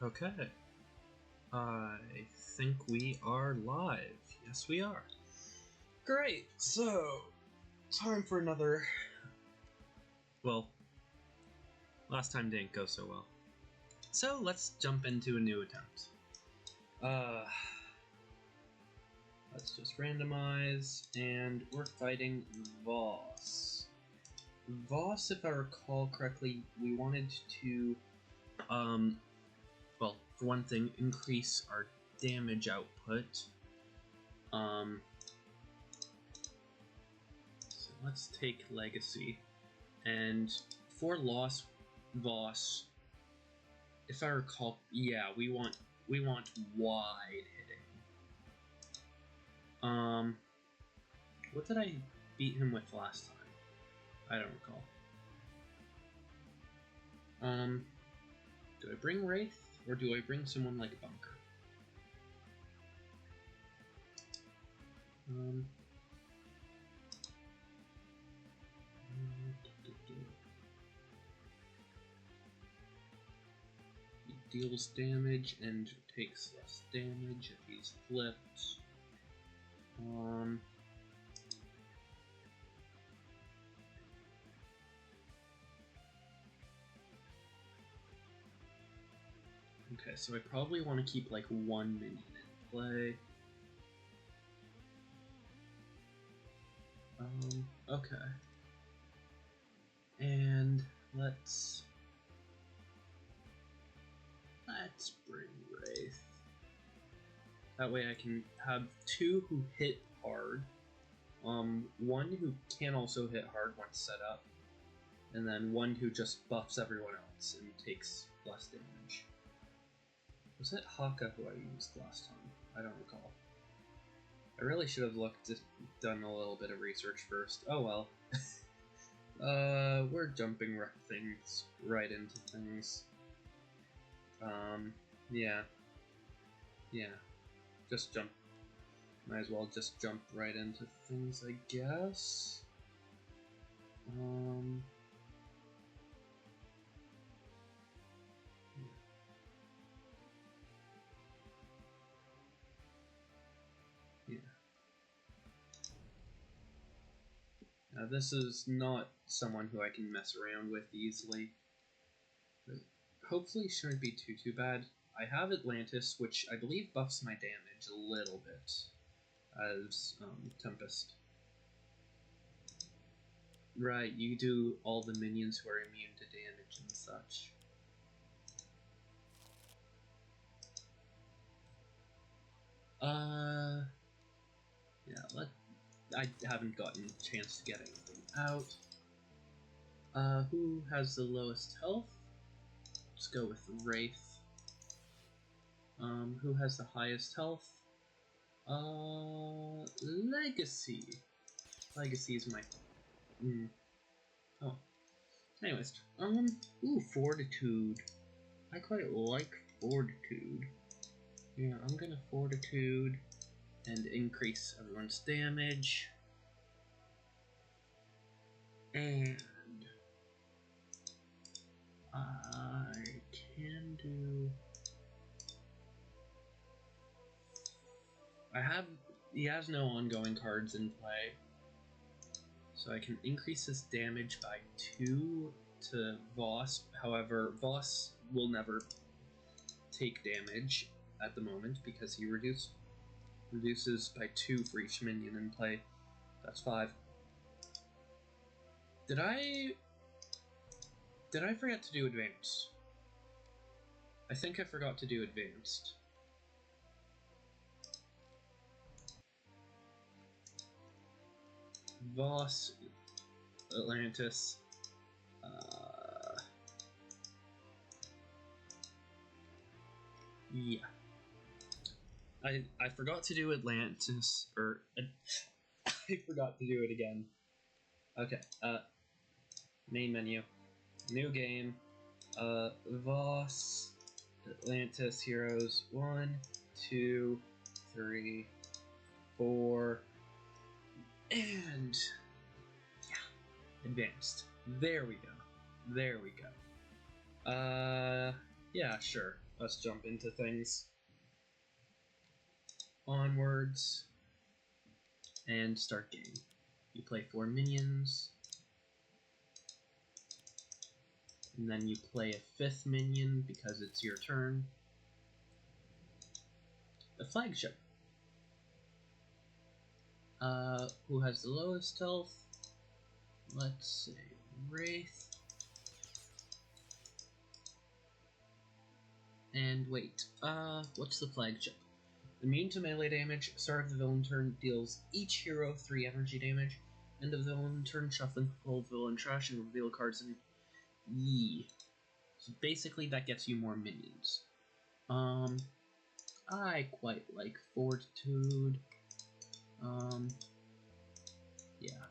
Okay. I think we are live. Yes, we are. Great, so time for another... Well, last time didn't go so well. So let's jump into a new attempt. Let's just randomize, and we're fighting Voss. Voss, if I recall correctly, we wanted to, well, for one thing, increase our damage output. So let's take Legacy. And for Voss, if I recall, yeah, we want wide hitting. What did I beat him with last time? I don't recall. Do I bring Wraith, or do I bring someone like Bunker? He deals damage and takes less damage if he's flipped. Okay, so I probably want to keep like one minion in play. Okay. And let's bring Wraith. That way I can have two who hit hard, one who can also hit hard once set up, and then one who just buffs everyone else and takes less damage. Was it Haka who I used last time? I don't recall. I really should have done a little bit of research first. Oh well. We're jumping things right into things. Yeah. Just jump. Might as well just jump right into things, I guess. Yeah. Now this is not someone who I can mess around with easily, but hopefully shouldn't be too bad. I have Atlantis, which I believe buffs my damage a little bit, as Tempest. Right, you do all the minions who are immune to damage and such. Yeah, I haven't gotten a chance to get anything out. Who has the lowest health? Let's go with Wraith. Who has the highest health? Legacy. Legacy is my... Oh. Anyways, ooh, Fortitude. I quite like Fortitude. Yeah, I'm gonna Fortitude and increase everyone's damage. And I can do... he has no ongoing cards in play, so I can increase his damage by 2 to Voss. However, Voss will never take damage at the moment because he reduces by 2 for each minion in play. That's 5. Did I forget to do advanced? I think I forgot to do advanced. Voss, Atlantis, yeah. I forgot to do Atlantis, or I forgot to do it again. Okay, main menu, new game, Voss, Atlantis, heroes, 1, 2, 3, 4, and yeah, advanced. There we go. Yeah, sure. us jump into things. Onwards. And start game. You play 4 minions. And then you play a 5th minion because it's your turn. The flagship. Who has the lowest health? Let's say Wraith. And wait, what's the flagship? Immune to melee damage, start of the villain turn, deals each hero 3 energy damage. End of the villain turn, shuffle full villain trash and reveal cards in Yee. So basically that gets you more minions. I quite like Fortitude. Yeah.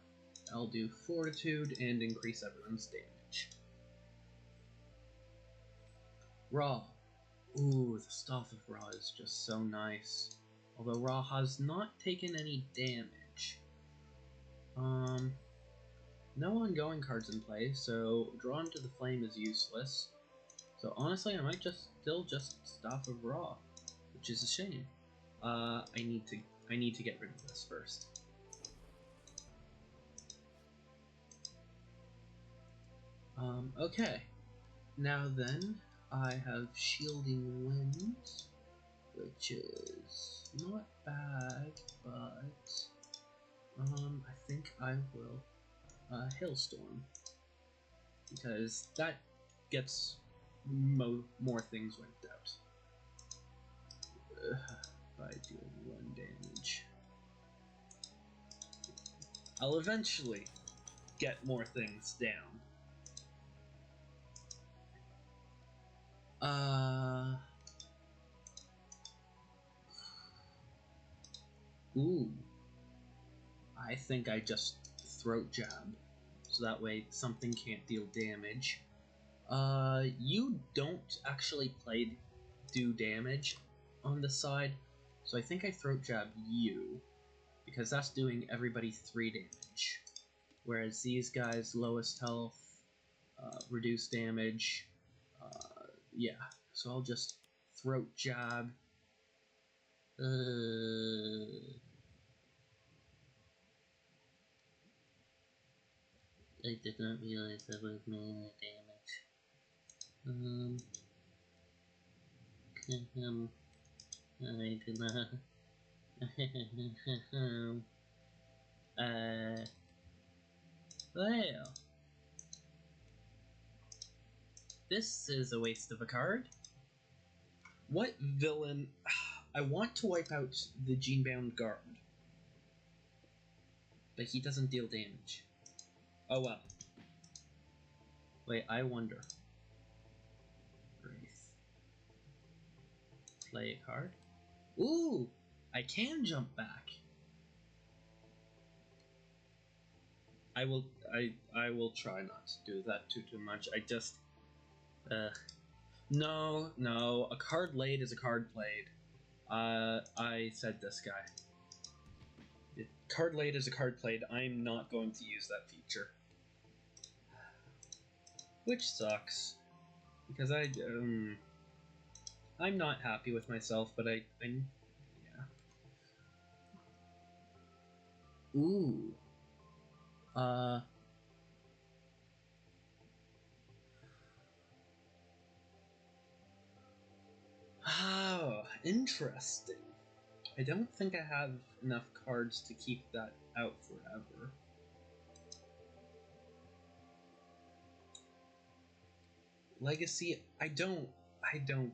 I'll do Fortitude and increase everyone's damage. Raw. Ooh, the Staff of Ra is just so nice. Although Ra has not taken any damage. No ongoing cards in play, so Drawn to the Flame is useless. So honestly, I might still just Staff of Ra, which is a shame. I need to get rid of this first. Okay. Now then, I have Shielding Wind, which is not bad, but I think I will Hailstorm, because that gets more things wiped out by doing 1 damage. I'll eventually get more things down. Ooh. I think I just Throat Jab, so that way something can't deal damage. You don't actually do damage on the side, so I think I Throat Jab you, because that's doing everybody 3 damage. Whereas these guys, lowest health, reduced damage, yeah, so I'll just Throat Jab. I did not realize that was melee damage. I did not. Well. This is a waste of a card. What villain? I want to wipe out the Genebound Guard, but he doesn't deal damage. Oh well. Wait, I wonder. Wraith. Play a card. Ooh! I can jump back. I will try not to do that too much. I just no, a card laid is a card played. I said this guy. Card laid is a card played. I'm not going to use that feature. Which sucks. Because I'm not happy with myself, but yeah. Ooh. Oh, interesting. I don't think I have enough cards to keep that out forever. Legacy, I don't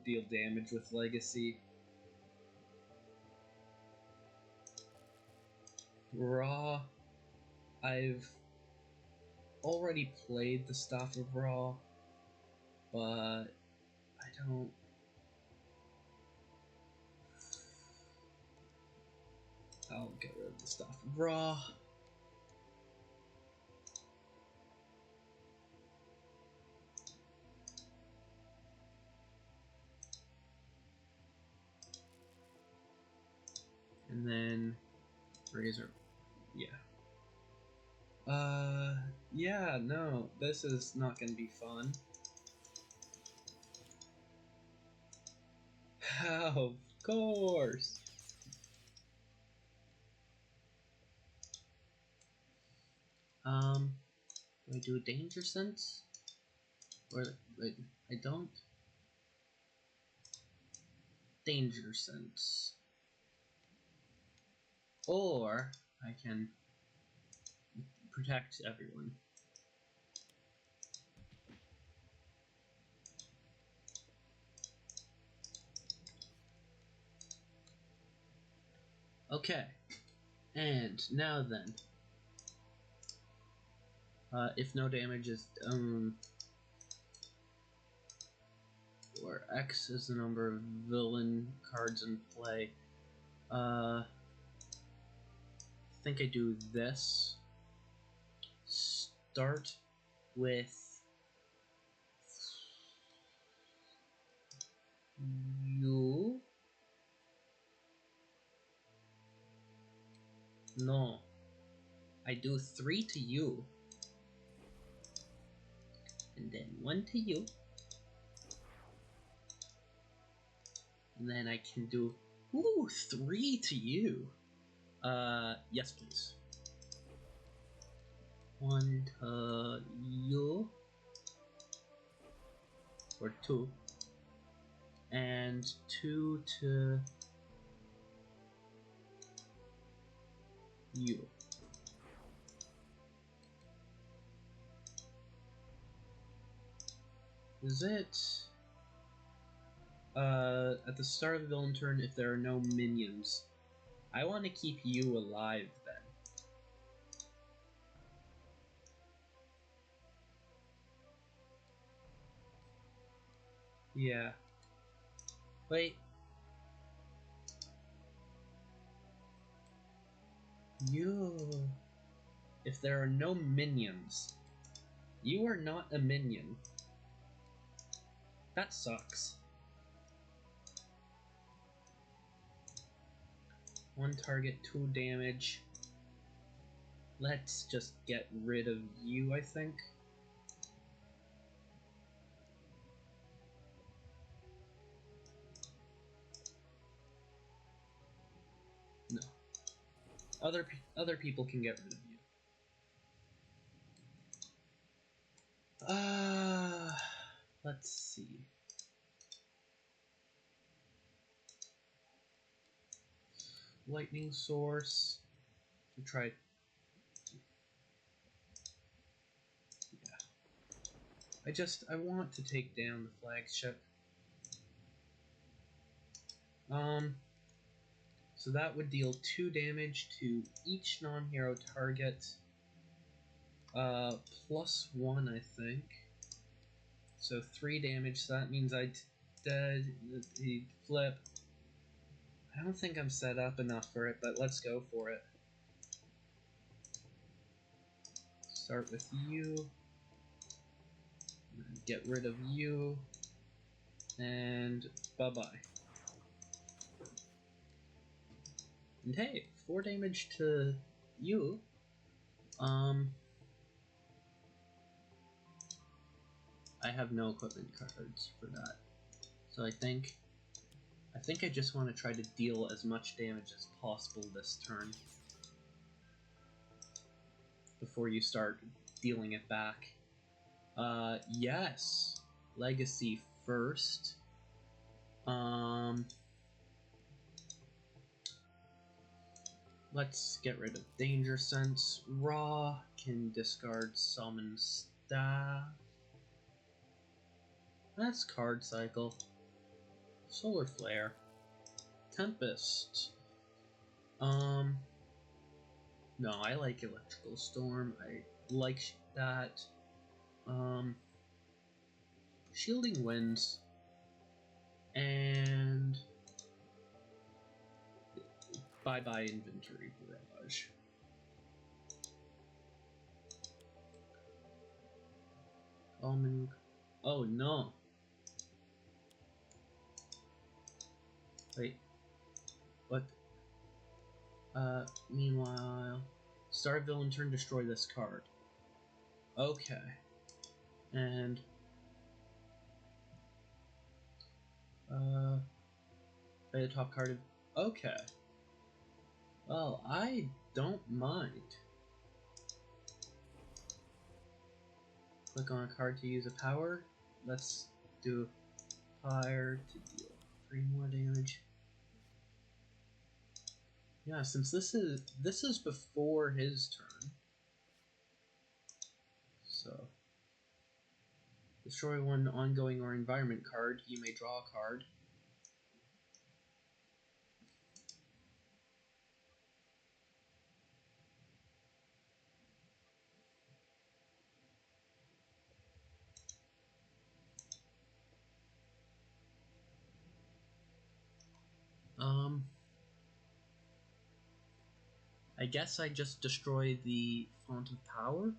deal damage with Legacy. Raw, I've already played the Staff of Raw, but I don't. I'll get rid of the Staff of Raw. And then Razor, yeah. Yeah, no, this is not gonna be fun. Of course. Do I do a danger sense? Or wait, I don't. Danger sense. Or I can protect everyone. Okay, and now then, if no damage is or X is the number of villain cards in play. I think I do this. Start with you. No. I do 3 to you. And then 1 to you. And then I can do 3 to you. Yes please. 1 to you. Or 2. And 2 to you. Is it at the start of the villain turn if there are no minions? I want to keep you alive then. Yeah. Wait. You. If there are no minions, you are not a minion. That sucks. 1 target, 2 damage. Let's just get rid of you, I think. No. Other people can get rid of you. Let's see. Lightning source. To try. Yeah. I want to take down the flagship. So that would deal 2 damage to each non-hero target. Plus 1, I think. So 3 damage, so that means I he'd flip. I don't think I'm set up enough for it, but let's go for it. Start with you. Get rid of you. And bye-bye. And hey, 4 damage to you. I have no equipment cards for that. So I think I just want to try to deal as much damage as possible this turn. Before you start dealing it back. Yes. Legacy first. Let's get rid of Danger Sense. Raw can discard Summon Staff. That's card cycle. Solar Flare. Tempest. No, I like Electrical Storm. I like that. Shielding Winds. And bye-bye Inventory Barrage. Oh no. Wait. What? Meanwhile, start villain turn, destroy this card. Okay. And Play the top card of... Okay. Well, I don't mind. Click on a card to use a power. Let's do fire to deal 3 more damage. Yeah, since this is before his turn. So destroy 1 ongoing or environment card. You may draw a card. I guess I just destroy the Font of Power.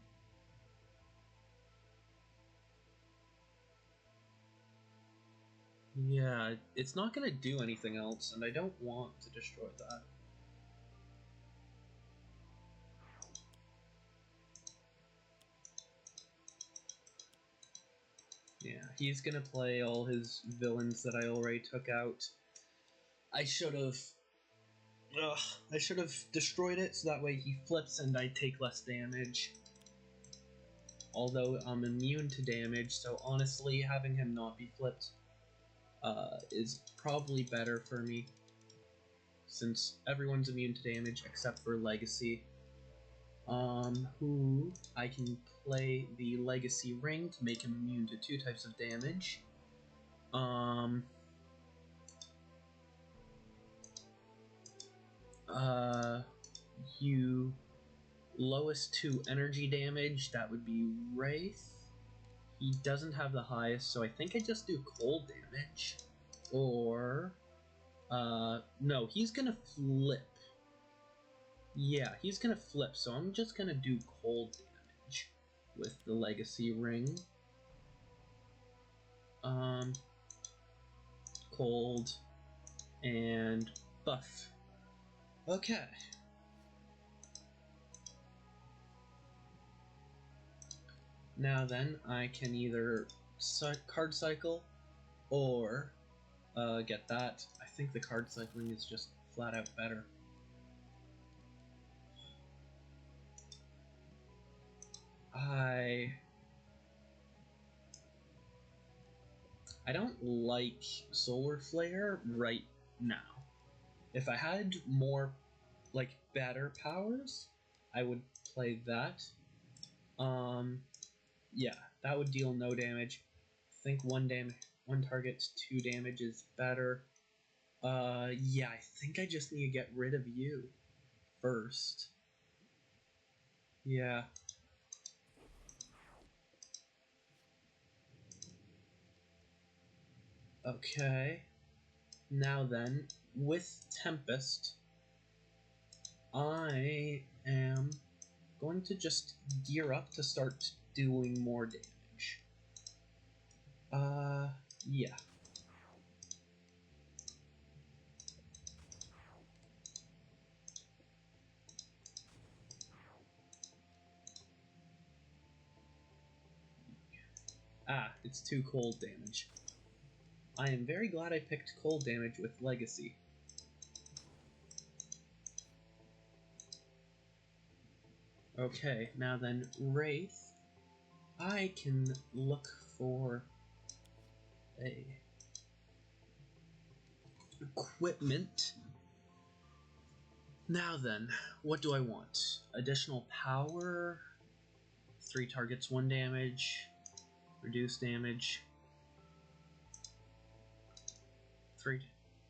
Yeah, it's not gonna do anything else, and I don't want to destroy that. Yeah, he's gonna play all his villains that I already took out. I should have destroyed it so that way he flips and I take less damage. Although I'm immune to damage, so honestly, having him not be flipped is probably better for me, since everyone's immune to damage except for Legacy. Who I can play the Legacy Ring to make him immune to 2 types of damage. You lowest 2 energy damage, that would be Wraith. He doesn't have the highest, so I think I just do cold damage. Or, no, he's gonna flip. Yeah, he's gonna flip, so I'm just gonna do cold damage with the Legacy Ring. Cold and buff. Okay. Now then, I can either card cycle or get that. I think the card cycling is just flat out better. I don't like Solar Flare right now. If I had more, like, better powers, I would play that. Yeah, that would deal no damage. I think one target, 2 damage is better. Yeah, I think I just need to get rid of you first. Yeah. Okay. Now then, with Tempest, I am going to just gear up to start doing more damage. Yeah. Ah, it's 2 cold damage. I am very glad I picked cold damage with Legacy. Okay, now then, Wraith. I can look for a equipment. Now then, what do I want? Additional power, 3 targets, 1 damage, reduced damage, 3.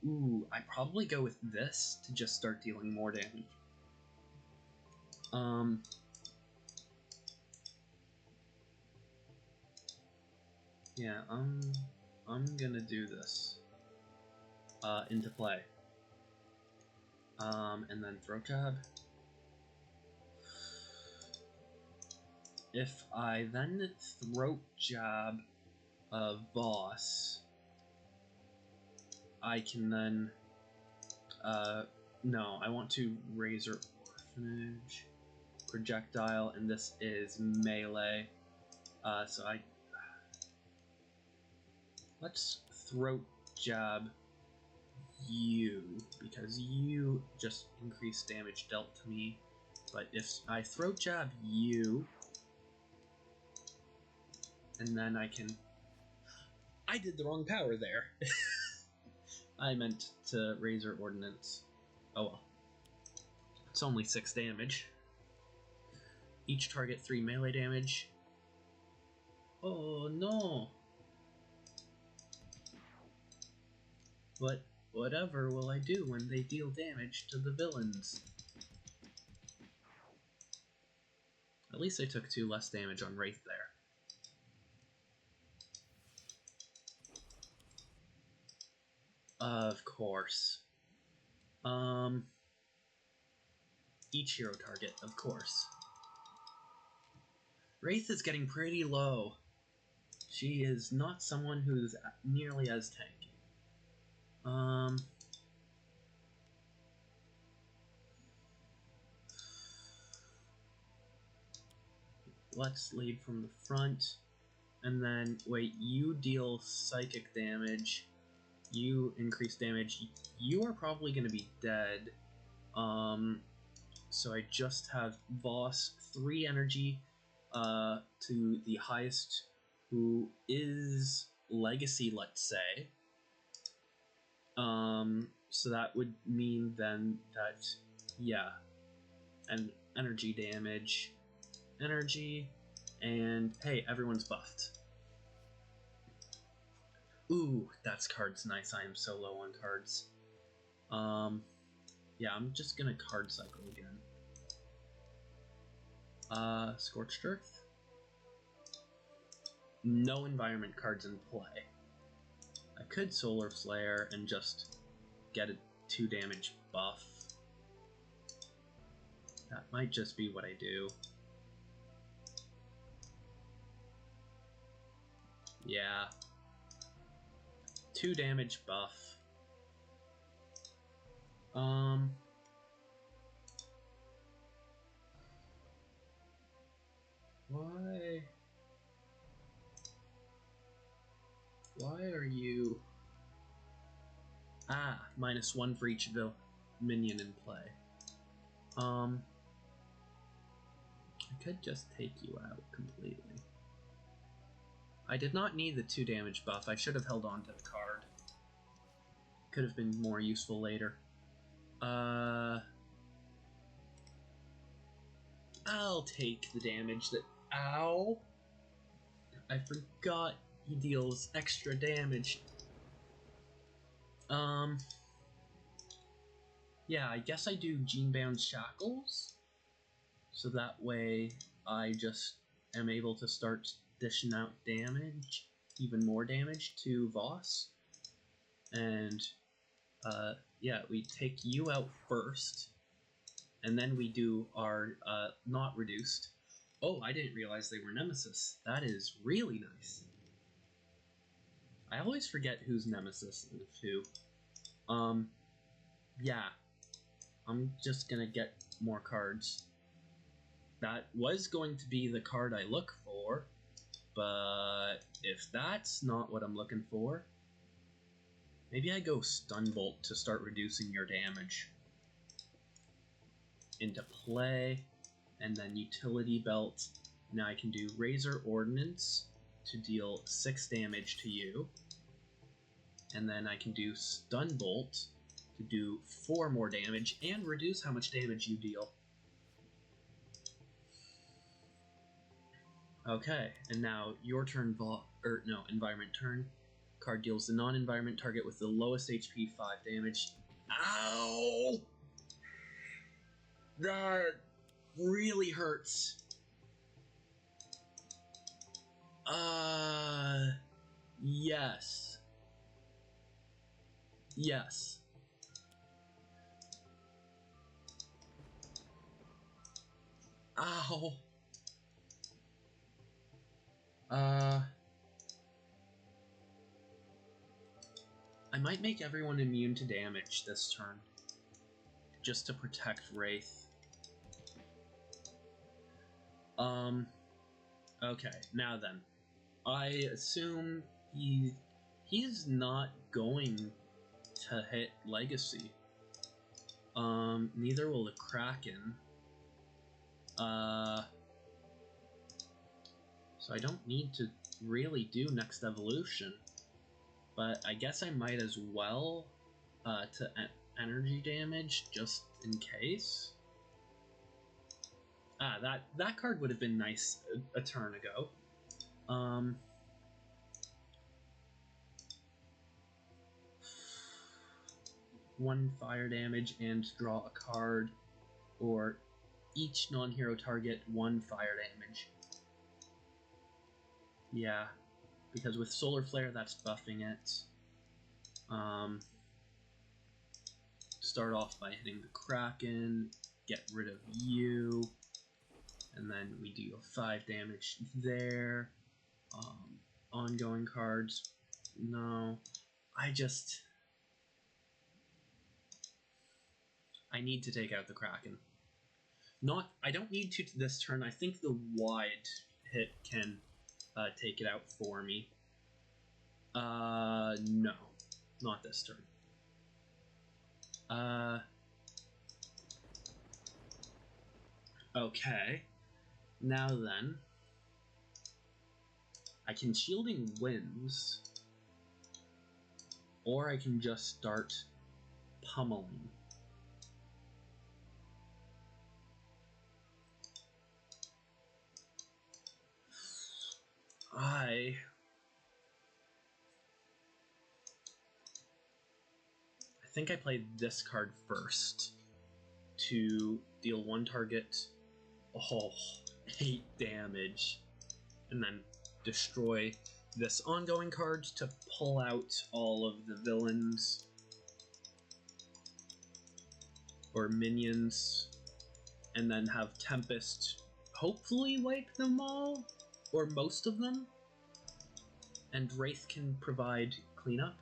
Ooh, I probably go with this to just start dealing more damage. Yeah, I'm gonna do this into play. And then throat jab. If I then throat jab Voss, I can then no, I want to Razor Orphanage projectile, and this is melee. So let's throat jab you, because you just increase damage dealt to me. But if I throat jab you, and then I can... I did the wrong power there. I meant to Razor Ordnance. Oh well. It's only 6 damage. Each target 3 melee damage. Oh no! But whatever will I do when they deal damage to the villains? At least I took 2 less damage on Wraith there. Of course. Each hero target, of course. Wraith is getting pretty low. She is not someone who's nearly as tanky. Let's lead from the front. And then, wait, you deal psychic damage. You increase damage. You are probably going to be dead. So I just have Voss 3 energy to the highest, who is Legacy, let's say. So that would mean then that, yeah, and energy damage, energy, and hey, everyone's buffed. Ooh, that's cards nice. I am so low on cards. Yeah, I'm just gonna card cycle again. Scorched Earth. No environment cards in play. I could Solar Flare and just get a 2 damage buff. That might just be what I do. Yeah. 2 damage buff. Why? Why are you... Ah, -1 for each minion in play. I could just take you out completely. I did not need the 2 damage buff. I should have held on to the card. Could have been more useful later. I'll take the damage that... Ow! I forgot he deals extra damage. Yeah, I guess I do Genebound Shackles. So that way I just am able to start dishing out damage, even more damage to Voss. And, yeah, we take you out first. And then we do our, not reduced. Oh, I didn't realize they were Nemesis. That is really nice. I always forget who's Nemesis and who. Yeah. I'm just gonna get more cards. That was going to be the card I look for, but if that's not what I'm looking for, maybe I go Stunbolt to start reducing your damage. Into play, and then Utility Belt. Now I can do Razor Ordnance to deal 6 damage to you, and then I can do Stunbolt to do 4 more damage and reduce how much damage you deal. Okay, and now your turn, environment turn. Card deals the non-environment target with the lowest HP 5 damage. Ow! That really hurts. Yes. Yes. Ow. I might make everyone immune to damage this turn, just to protect Wraith. Okay, now then. I assume he's not going to hit Legacy. Neither will the Kraken. So I don't need to really do next evolution, but I guess I might as well to energy damage just in case. That card would have been nice a turn ago. One fire damage and draw a card, or each non-hero target 1 fire damage. Yeah, because with Solar Flare that's buffing it. Start off by hitting the Kraken, get rid of you, and then we deal 5 damage there. Ongoing cards, no. I need to take out the Kraken. I don't need to this turn. I think the wide hit can take it out for me. No, not this turn. Okay. Now then, I can Shielding Winds, or I can just start pummeling. I think I played this card first to deal 1 target, 8 damage, and then destroy this ongoing card to pull out all of the villains or minions, and then have Tempest hopefully wipe them all, or most of them, and Wraith can provide cleanup.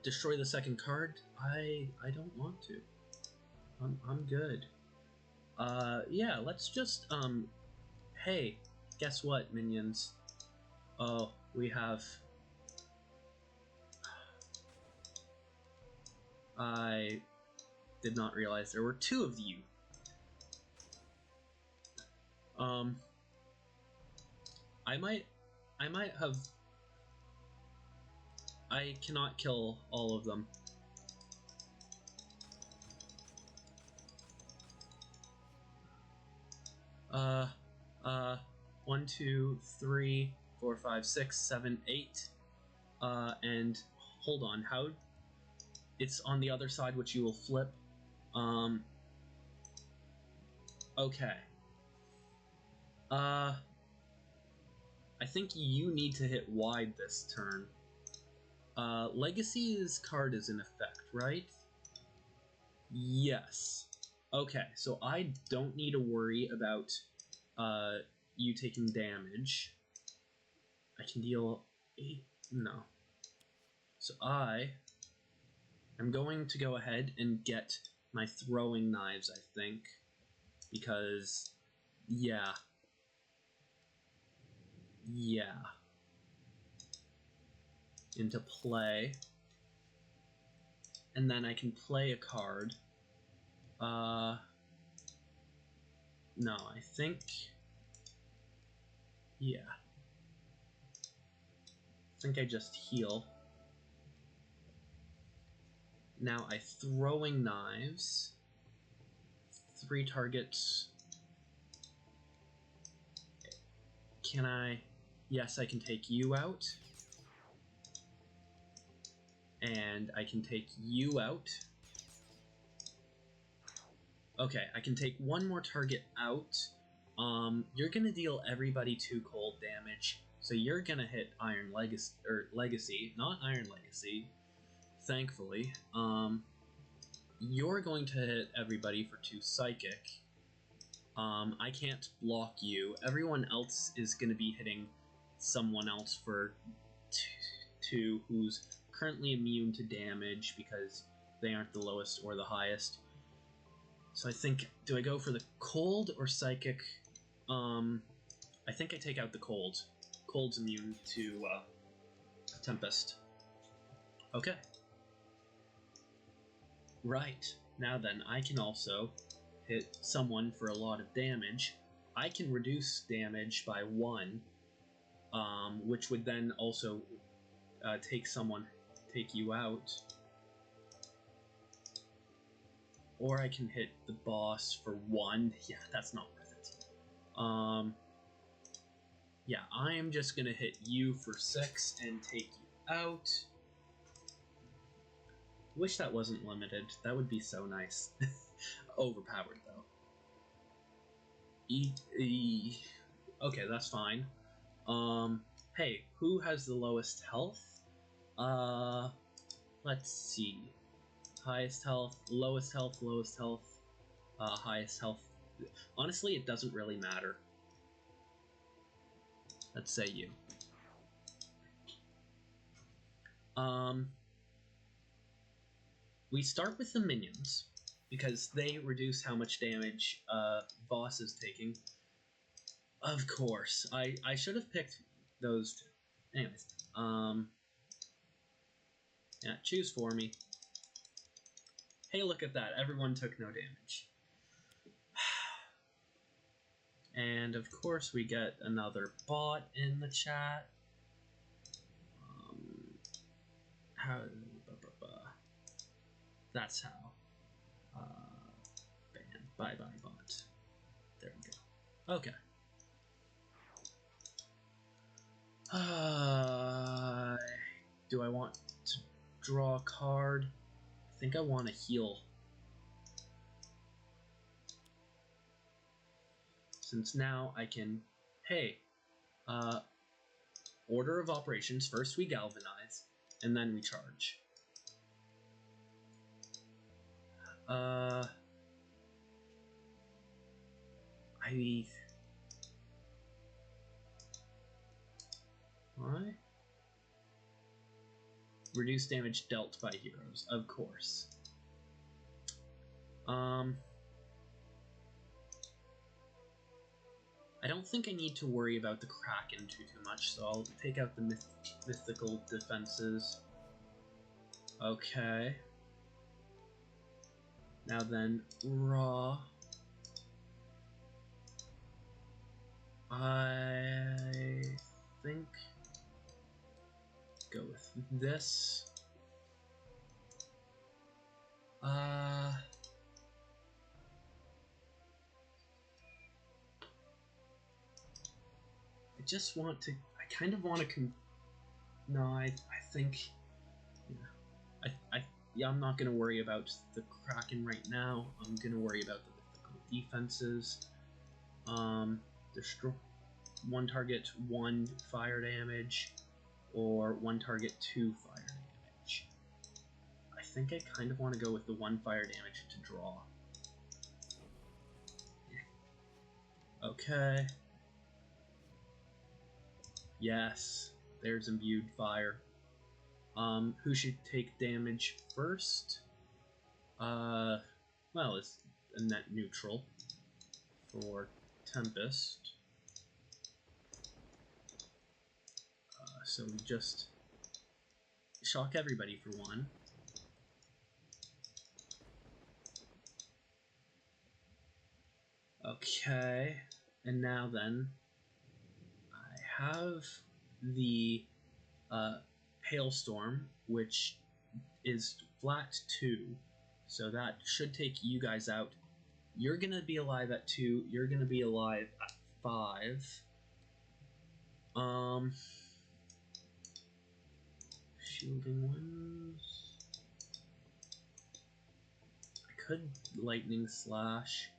Destroy the second card? I don't want to. I'm good. Yeah, let's just, hey, guess what, minions? Oh, we have... I did not realize there were 2 of you. I might have... I cannot kill all of them. 1, 2, 3, 4, 5, 6, 7, 8. And hold on, how? It's on the other side, which you will flip. Okay. I think you need to hit wide this turn. Legacy's card is in effect, right? Yes. Okay, so I don't need to worry about you taking damage. I can deal 8. No. So I am going to go ahead and get my throwing knives, I think, because yeah. Into play, and then I can play a card. No, I think, yeah. I think I just heal. Now I throwing knives. 3 targets. Can I? Yes, I can take you out. And I can take you out. Okay, I can take 1 more target out. You're gonna deal everybody 2 cold damage, so you're gonna hit Iron Legacy, or Legacy, not Iron Legacy, thankfully. You're going to hit everybody for 2 psychic. I can't block you. Everyone else is gonna be hitting someone else for 2 who's currently immune to damage because they aren't the lowest or the highest. So I think, do I go for the cold or psychic? I think I take out the cold. Cold's immune to Tempest. Okay. Right, now then, I can also hit someone for a lot of damage. I can reduce damage by 1, which would then also take you out. Or I can hit the boss for 1. Yeah, that's not worth it. Yeah, I am just gonna hit you for 6 and take you out. Wish that wasn't limited. That would be so nice. Overpowered, though. Okay, that's fine. Hey, who has the lowest health? Let's see. Highest health, lowest health, highest health. Honestly, it doesn't really matter. Let's say you. We start with the minions, because they reduce how much damage Voss is taking. Of course. I should have picked those two. Anyways, yeah, choose for me. Hey, look at that. Everyone took no damage. And of course we get another bot in the chat. That's how. Ban. Bye-bye, bot. There we go. Okay. Do I want to draw a card? I think I want to heal. Since now I can... Hey, order of operations. First we galvanize, and then we charge. Why? Reduce damage dealt by heroes, of course. I don't think I need to worry about the Kraken too much, so I'll take out the mythical defenses. Okay. Now then, Raw. I think go with this. I just want to. I kind of want to. No, I think. Yeah, I'm not gonna worry about the Kraken right now. I'm gonna worry about the mythical defenses. Destroy one target, 1 fire damage, or 1 target, 2 fire damage. I think I kind of want to go with the 1 fire damage to draw. Okay. Yes, there's imbued fire. Who should take damage first? Well, it's a net neutral for Tempest. So we just shock everybody for 1. Okay, and now then, I have the Hailstorm, which is flat 2, so that should take you guys out. You're gonna be alive at 2, you're gonna be alive at 5. Shielding ones. I could Lightning Slash.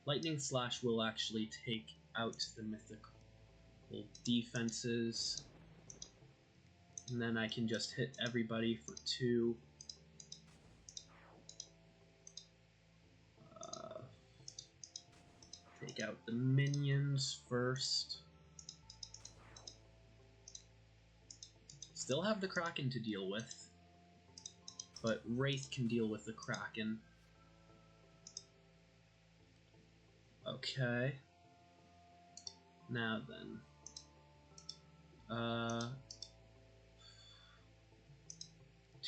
Lightning Slash will actually take out the mythical defenses. And then I can just hit everybody for 2. Take out the minions first. Still have the Kraken to deal with, but Wraith can deal with the Kraken. Okay. Now then.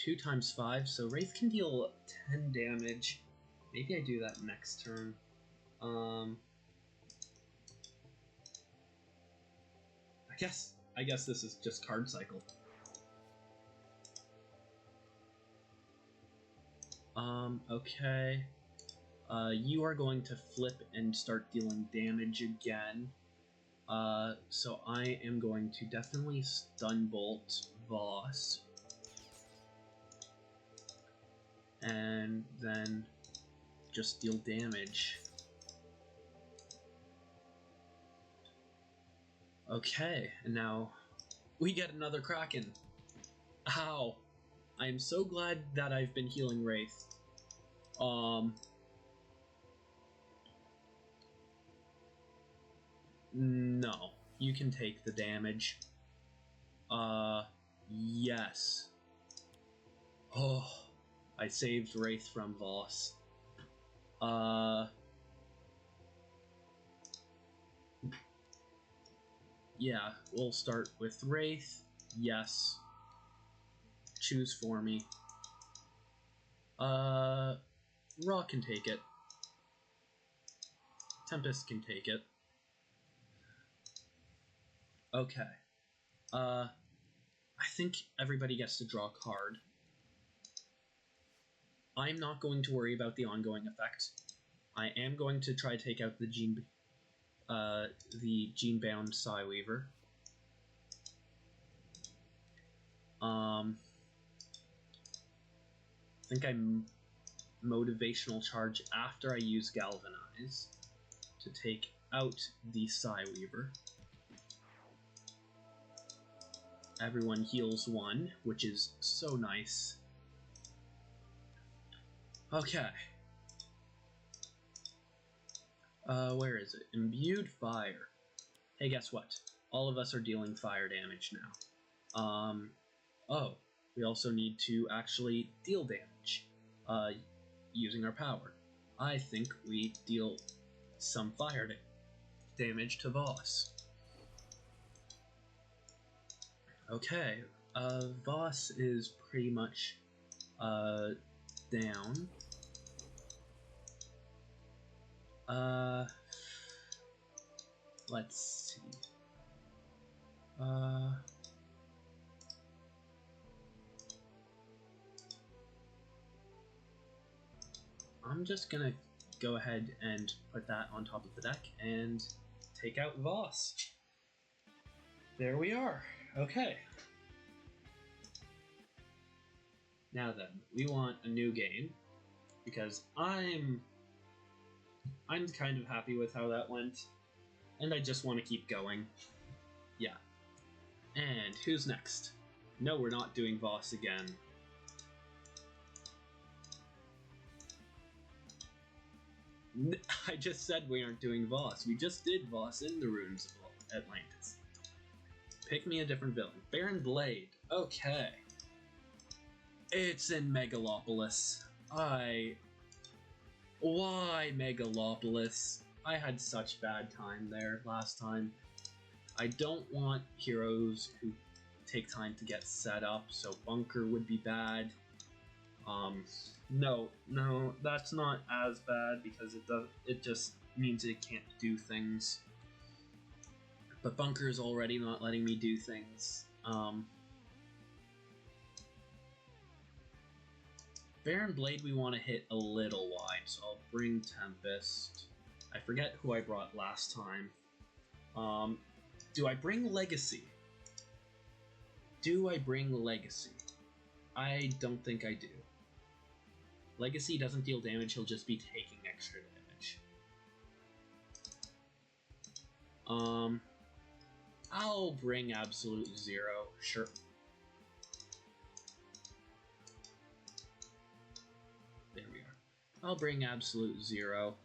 2 times 5, so Wraith can deal 10 damage. Maybe I do that next turn. I guess this is just card cycle. Okay. You are going to flip and start dealing damage again. So I am going to definitely stun bolt Voss. And then just deal damage. Okay, and now we get another Kraken. Ow. I am so glad that I've been healing Wraith. No. You can take the damage. Yes. Oh, I saved Wraith from Voss. Yeah, we'll start with Wraith. Yes. Choose for me. Raw can take it. Tempest can take it. Okay. I think everybody gets to draw a card. I'm not going to worry about the ongoing effect. I am going to try to take out the gene-bound Psyweaver. I think I'm motivational charge after I use Galvanize to take out the Psyweaver. Everyone heals 1, which is so nice. Okay. Where is it? Imbued Fire. Hey, guess what? All of us are dealing fire damage now. Oh, we also need to actually deal damage, using our power. I think we deal some fire damage to Voss. Okay, Voss is pretty much, down. Let's see. I'm just gonna go ahead and put that on top of the deck and take out Voss. There we are. Okay. Now then, we want a new game because I'm kind of happy with how that went, and I just want to keep going. Yeah. And who's next? No, we're not doing Voss again. I just said we aren't doing Voss. We just did Voss in the Runes of Atlantis. Pick me a different villain. Baron Blade. Okay. It's in Megalopolis. Why Megalopolis? I had such bad time there last time. I don't want heroes who take time to get set up, so Bunker would be bad. No, that's not as bad because it just means it can't do things. But Bunker is already not letting me do things. Baron Blade we want to hit a little wide, so I'll bring Tempest. I forget who I brought last time. Do I bring Legacy? I don't think I do. Legacy doesn't deal damage, he'll just be taking extra damage. I'll bring Absolute Zero, sure. There we are. I'll bring Absolute Zero.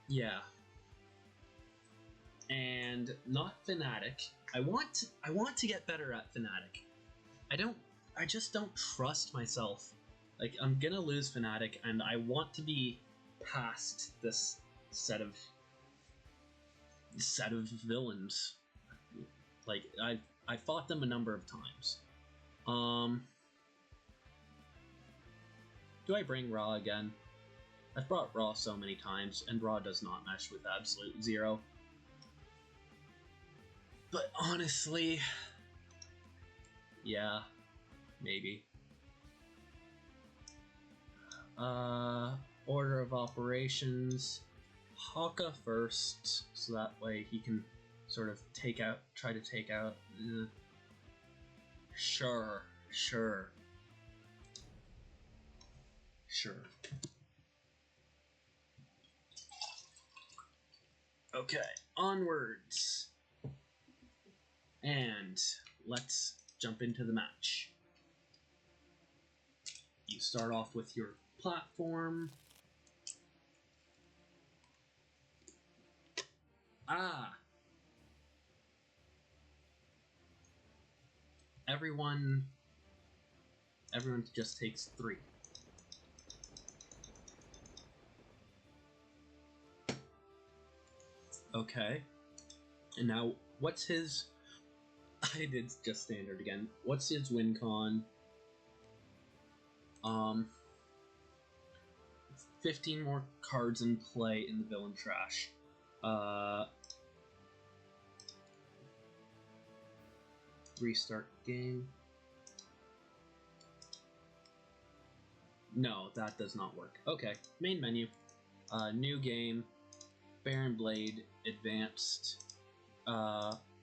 Yeah. And not Fnatic. I want to get better at Fnatic. I just don't trust myself. Like, I'm gonna lose Fnatic, and I want to be past this set of villains. Like, I fought them a number of times. Do I bring Ra again? I've brought Ra so many times, and Ra does not mesh with Absolute Zero. But honestly, yeah, maybe. Order of operations. Haka first, so that way he can sort of try to take out. Sure. Okay, onwards. And let's jump into the match. You start off with your platform. Everyone just takes 3. Okay. And now, what's his... I did just standard again. What's his win con? 15 more cards in play in the villain trash. Restart game. No, that does not work. Okay, main menu. New game. Baron Blade, advanced.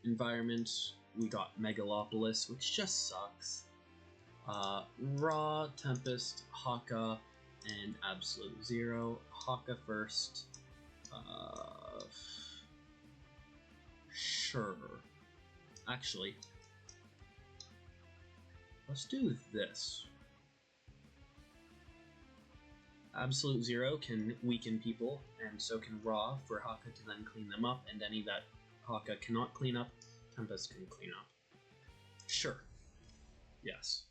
Environment, we got Megalopolis, which just sucks. Raw, Tempest, Haka, and Absolute Zero. Haka first. Sure. Actually, let's do this. Absolute Zero can weaken people, and so can Raw for Haka to then clean them up, and any that Haka cannot clean up, Tempest can clean up. Sure. Yes.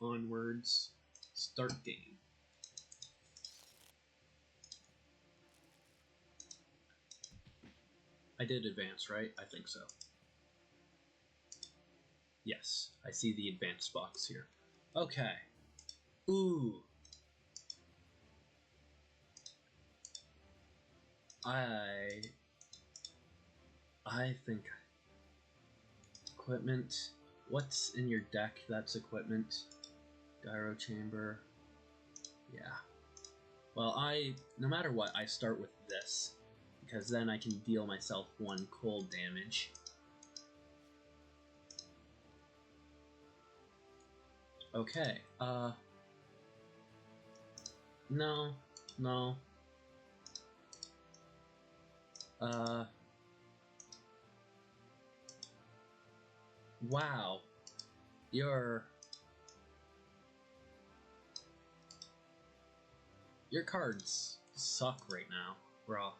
Onwards. Start game. I did advance, right? I think so. Yes, I see the advanced box here. Okay. Ooh. I think equipment. What's in your deck that's equipment? Gyro chamber. Yeah. Well, no matter what, I start with this, because then I can deal myself 1 cold damage. Okay, no. Wow. Your cards suck right now, Raw.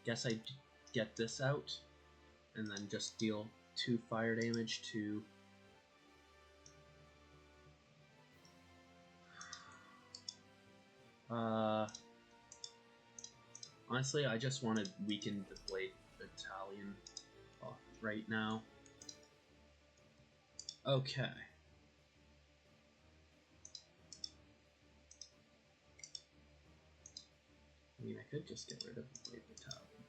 Guess I get this out, and then just deal 2 fire damage to... honestly, I just want to weaken the Blade Battalion right now. Okay. I mean, I could just get rid of the Blade Battalion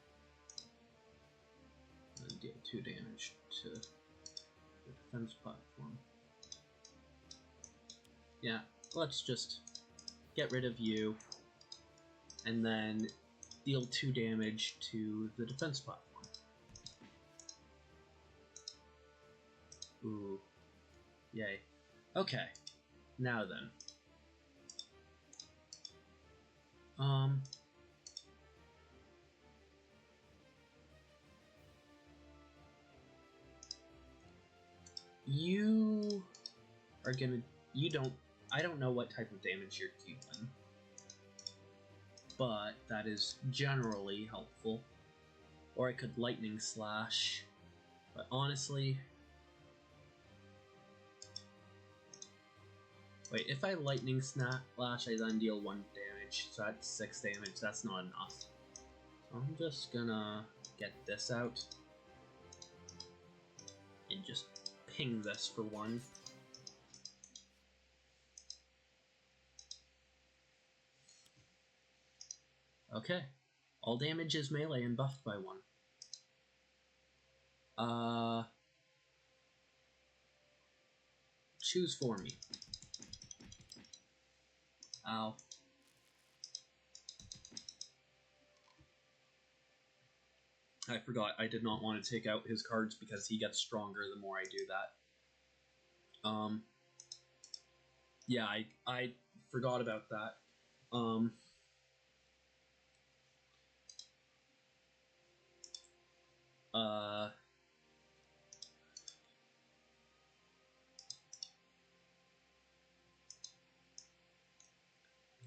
and deal 2 damage to the defense platform. Yeah, let's just get rid of you and then deal 2 damage to the defense platform. Ooh. Yay. Okay. Now then. You are gonna... I don't know what type of damage you're dealing, but that is generally helpful. Or I could Lightning Slash, but honestly... Wait, if I lightning slash, I then deal 1 damage, so that's 6 damage. That's not enough. So I'm just gonna get this out and just ping this for 1. Okay, all damage is melee and buffed by 1. Choose for me. Ow. I forgot, I did not want to take out his cards because he gets stronger the more I do that. Yeah, I forgot about that.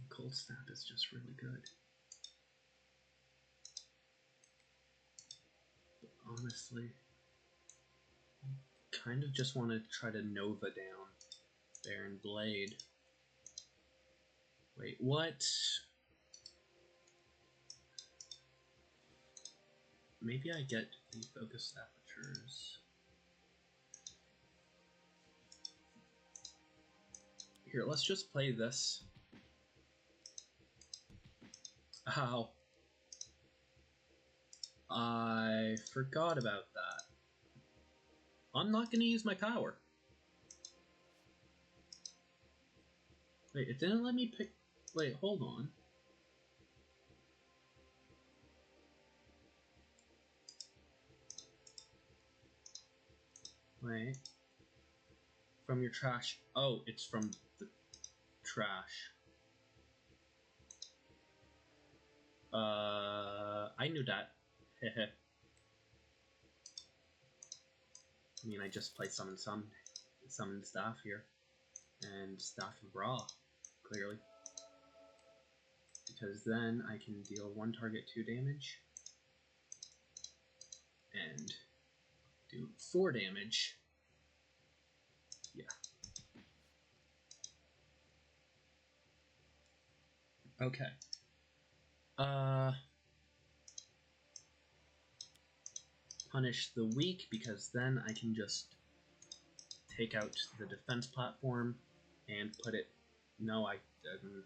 Cold Snap is just really good. But honestly, I kind of just want to try to Nova down Baron Blade. Wait, what? Maybe I get the focus apertures. Here, let's just play this. Ow. I forgot about that. I'm not gonna use my power. Wait, it didn't let me pick... Wait, hold on. Wait. From your trash. Oh, it's from the trash. I knew that. Heh. I mean, I just play summon staff here. And staff of Ra, clearly. Because then I can deal 1 target 2 damage. And do 4 damage. Yeah. Okay. Punish the weak, because then I can just take out the defense platform and put it... No, I didn't.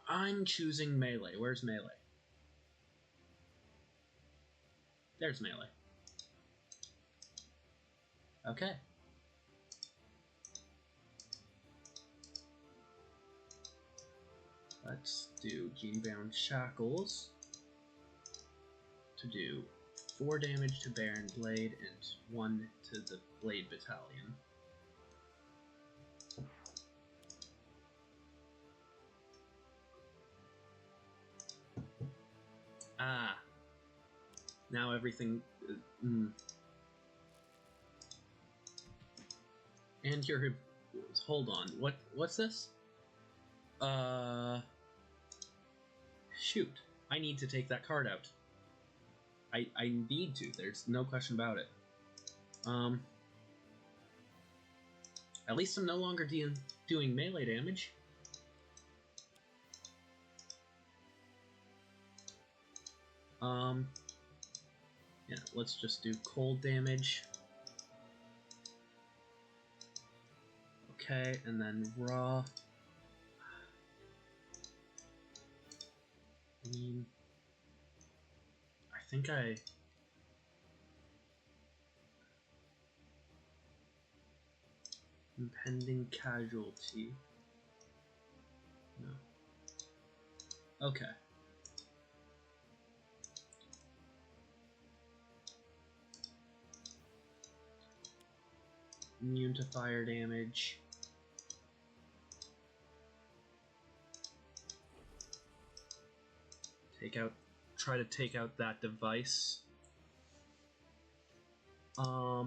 I'm choosing melee. Where's melee? There's melee. Okay. Let's do Genebound Shackles to do 4 damage to Baron Blade and 1 to the Blade Battalion. Ah. Now everything... And your... Hold on. What's this? Shoot. I need to take that card out. I need to. There's no question about it. At least I'm no longer doing melee damage. Yeah, let's just do cold damage. Okay, and then raw. I mean, I think impending casualty. No. Okay. Immune to fire damage. Try to take out that device. I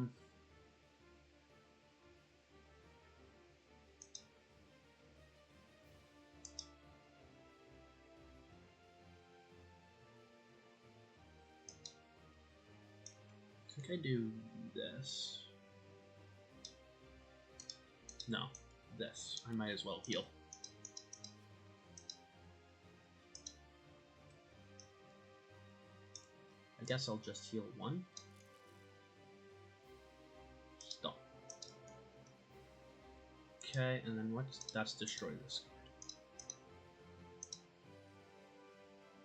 think I do this. No, this. I might as well heal. I guess I'll just heal one. Stop. Okay, and then that's destroy this card.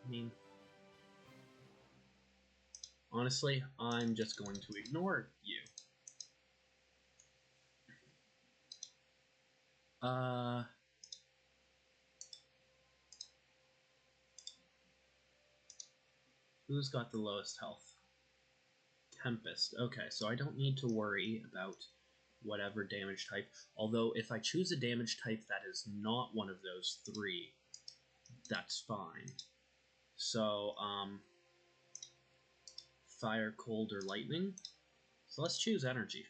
I mean, honestly, I'm just going to ignore you. Who's got the lowest health? Tempest. Okay, so I don't need to worry about whatever damage type. Although, if I choose a damage type that is not one of those three, that's fine. So, fire, cold, or lightning. So let's choose energy.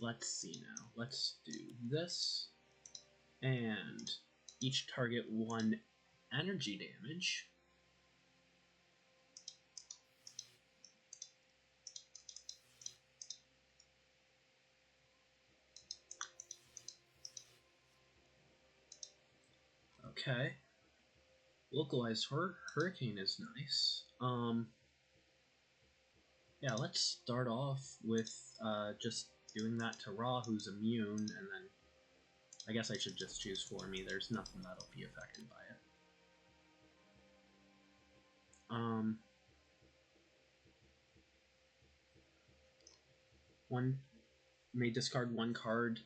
Let's see now. Let's do this. And each target 1 energy damage. Okay. Localized hurricane is nice. Yeah, let's start off with just doing that to Ra, who's immune, and then I guess I should just choose for me. There's nothing that'll be affected by it. One may discard 1 card.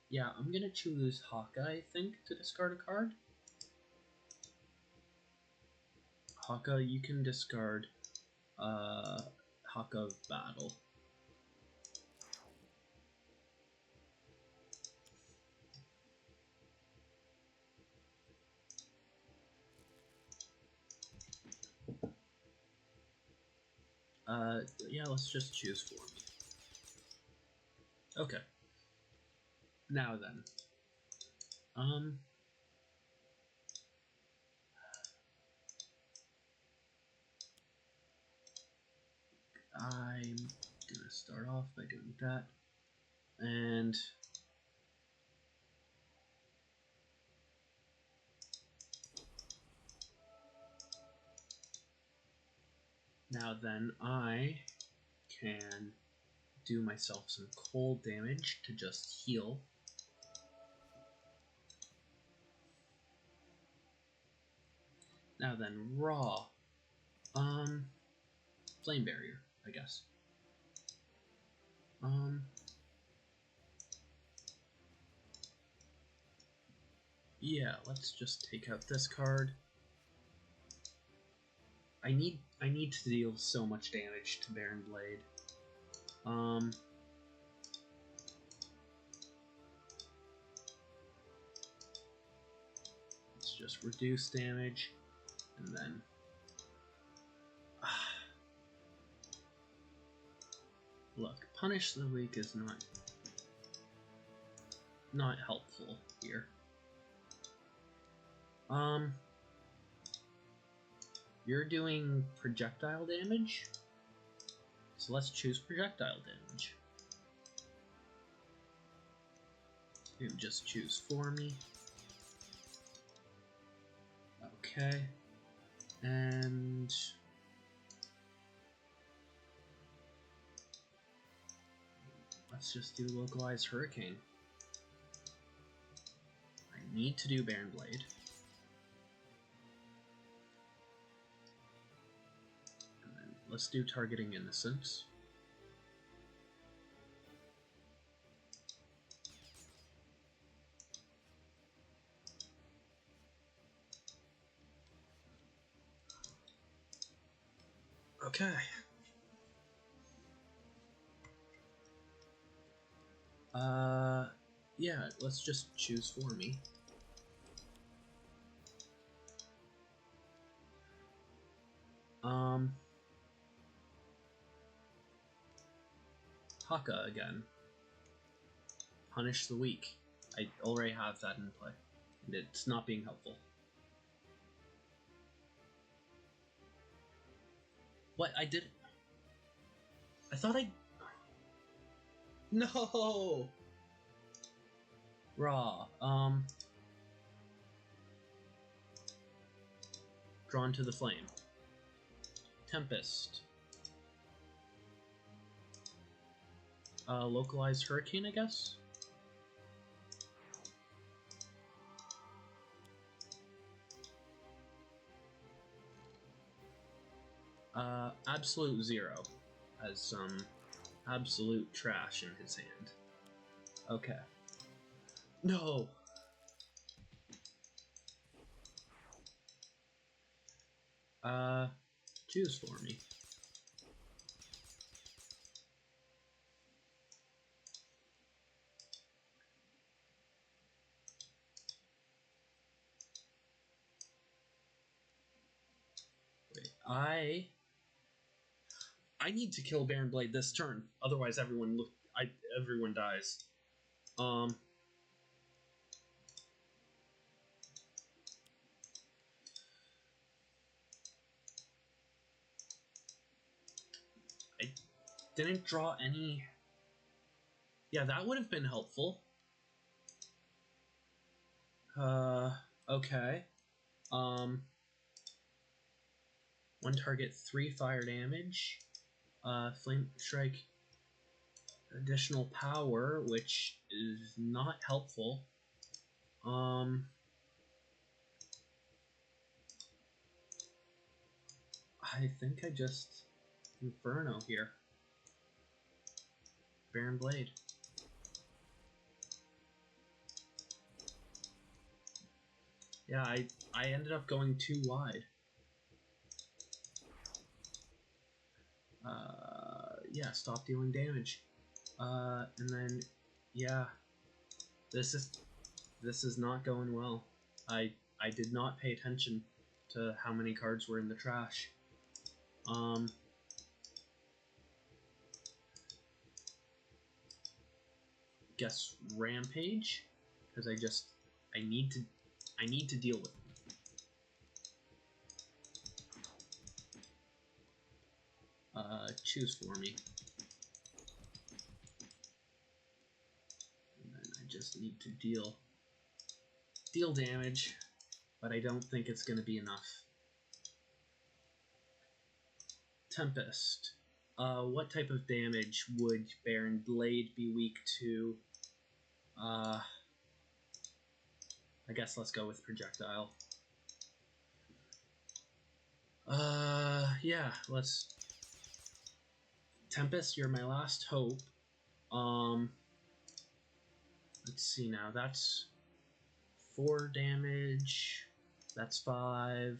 Yeah, I'm gonna choose Haka, I think, to discard a card. Haka, you can discard Haka of Battle. Yeah, let's just choose for me. Okay. Now then. I'm gonna start off by doing that. And now then I can do myself some cold damage to just heal. Now then, Raw. Flame Barrier, I guess. Yeah, let's just take out this card. I need to deal so much damage to Baron Blade. Let's just reduce damage, and then look, punish the weak is not helpful here. You're doing projectile damage, so let's choose projectile damage. You just choose for me. Okay, and let's just do localized hurricane. I need to do Baron Blade. And then let's do targeting innocence. Okay. Yeah, let's just choose for me. Haka again. Punish the weak. I already have that in play, and it's not being helpful. What? I did... I thought I... No! Raw. Drawn to the flame. Tempest. Localized hurricane, I guess? Absolute Zero has some absolute trash in his hand. Okay. No! Choose for me. Wait, I need to kill Baron Blade this turn, otherwise everyone dies. I didn't draw any. Yeah, that would have been helpful. Okay. One target, 3 fire damage. Flame Strike, additional power, which is not helpful. I think I just Inferno here. Baron Blade. Yeah, I ended up going too wide. Yeah, stop dealing damage. And then, yeah, this is not going well. I did not pay attention to how many cards were in the trash. Guess Rampage, because I need to deal with them. Choose for me. And then I just need to deal damage, but I don't think it's going to be enough. Tempest. What type of damage would Baron Blade be weak to? I guess let's go with projectile. Yeah, let's... Tempest, you're my last hope. Let's see now, that's 4 damage, that's 5.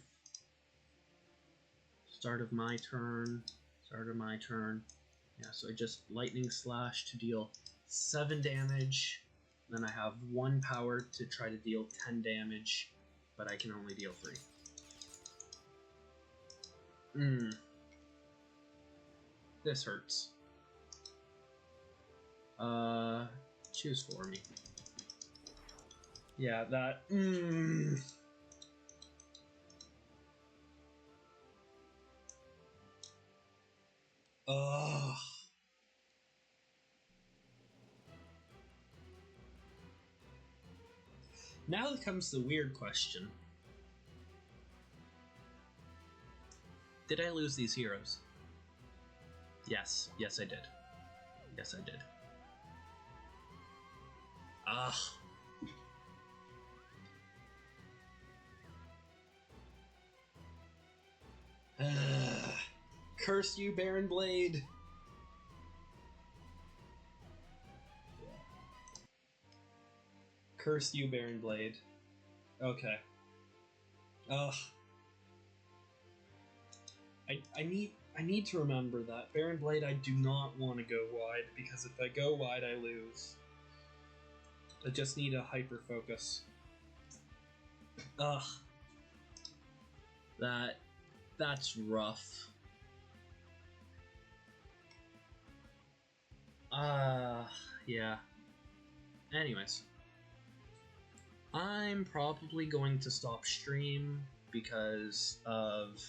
Start of my turn. Yeah, so I just Lightning Slash to deal 7 damage. Then I have 1 power to try to deal 10 damage, but I can only deal 3. This hurts. Choose for me. Yeah, that... Ugh. Now comes the weird question. Did I lose these heroes? Yes. Yes, I did. Yes, I did. Ugh. Curse you, Baron Blade! Curse you, Baron Blade. Okay. Ugh. I need to remember that. Baron Blade, I do not want to go wide, because if I go wide, I lose. I just need a hyper focus. Ugh. That's rough. Yeah. Anyways. I'm probably going to stop stream because of,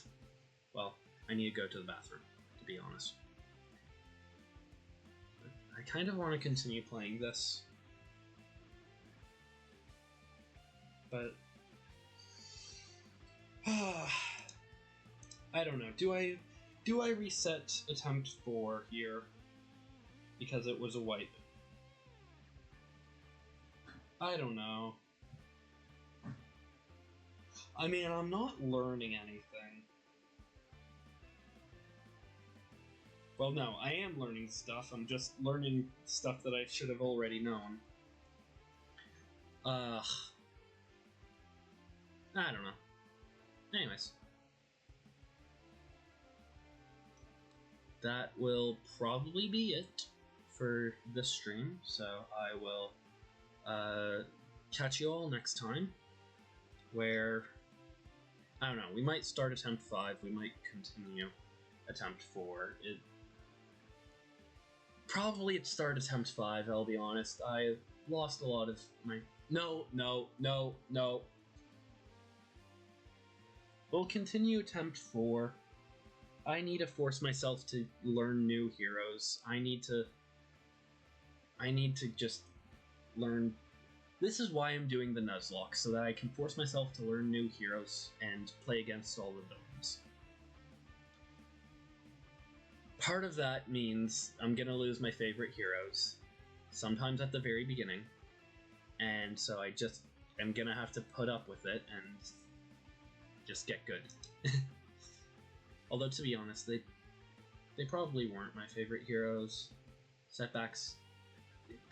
well, I need to go to the bathroom, to be honest. But I kind of want to continue playing this, but I don't know. Do I reset attempt 4 here because it was a wipe? I don't know. I mean, I'm not learning anything. Well, no, I am learning stuff. I'm just learning stuff that I should have already known. I don't know. Anyways. That will probably be it for this stream, so I will catch you all next time, where, I don't know, we might start attempt 5, we might continue attempt 4. Probably at start attempt 5, I'll be honest. I lost a lot of my... No. We'll continue attempt 4. I need to force myself to learn new heroes. I need to just learn... This is why I'm doing the Nuzlocke, so that I can force myself to learn new heroes and play against all the villains. Part of that means I'm gonna lose my favorite heroes, sometimes at the very beginning, and so I just am gonna have to put up with it and just get good. Although, to be honest, they probably weren't my favorite heroes. Setbacks,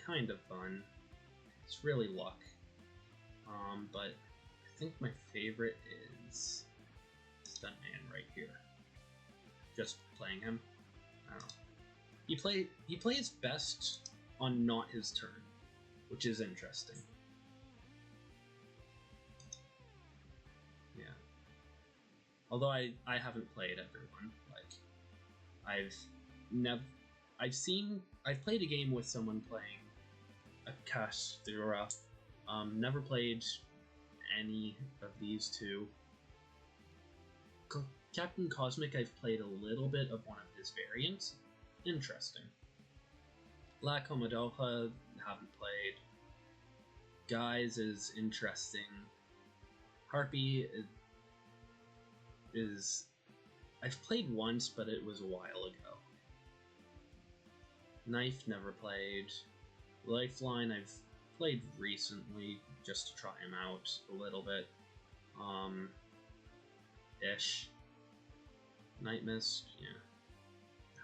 kind of fun. It's really luck. But I think my favorite is Stuntman right here. Just playing him. I don't know. He plays best on not his turn, which is interesting. Yeah. Although I haven't played everyone. Like, I've played a game with someone playing a Castura. Never played any of these two. Captain Cosmic, I've played a little bit of one of his variants. Interesting. La Comodoha, haven't played. Guys is interesting. Harpy is... I've played once, but it was a while ago. Knife, never played. Lifeline, I've played recently, just to try him out a little bit. Ish. Night Mist, yeah.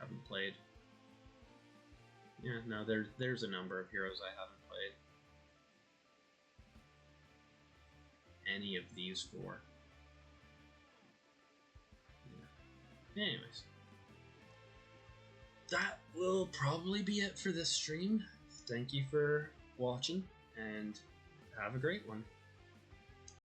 Haven't played. Yeah, no, there's a number of heroes I haven't played. Any of these 4. Yeah. Anyways. That will probably be it for this stream. Thank you for watching, and have a great one.